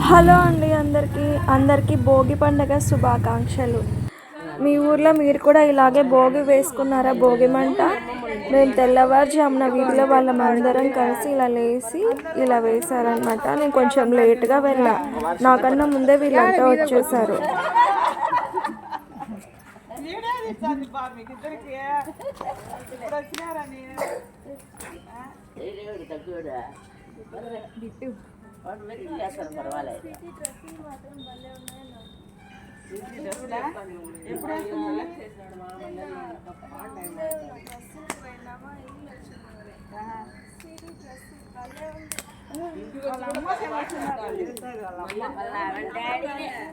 Hello అండి, అందరికీ భోగి పండుగ శుభాకాంక్షలు. మీ ఊర్లో మీరు కూడా ఇలాగే భోగి వేసుకున్నారా? భోగి మంట మేము తెల్లవారుజామున వీధిలో వాళ్ళమందరం కలిసి ఇలా లేచి ఇలా వేశారనమాట. నేను కొంచెం లేట్గా వెళ్ళా, నాకన్నా ముందే వీళ్ళంతా వచ్చేసారు.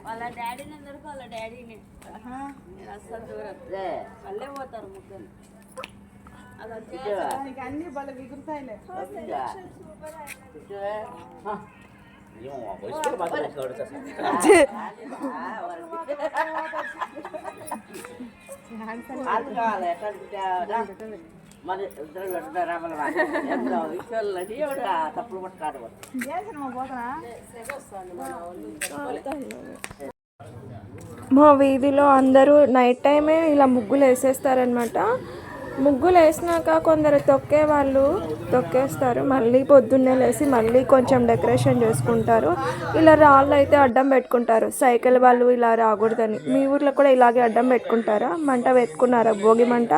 వాళ్ళ డాడీని అందరికీ వాళ్ళ డాడీని అసలు దూరం మళ్ళీ పోతారు ముగ్గురు. అన్ని బల ఎగురుతాయిలే. మా వీధిలో అందరూ నైట్ టైమే ఇలా ముగ్గులు వేసేస్తారనమాట. ముగ్గులు వేసినాక కొందరు తొక్కే వాళ్ళు తొక్కేస్తారు, మళ్ళీ పొద్దున్నే లేసి మళ్ళీ కొంచెం డెకరేషన్ చేసుకుంటారు. ఇలా రాళ్ళు అయితే అడ్డం పెట్టుకుంటారు, సైకిల్ వాళ్ళు ఇలా రాకూడదని. మీ ఊర్లో కూడా ఇలాగే అడ్డం పెట్టుకుంటారా? మంట పెట్టుకున్నారా భోగి మంట?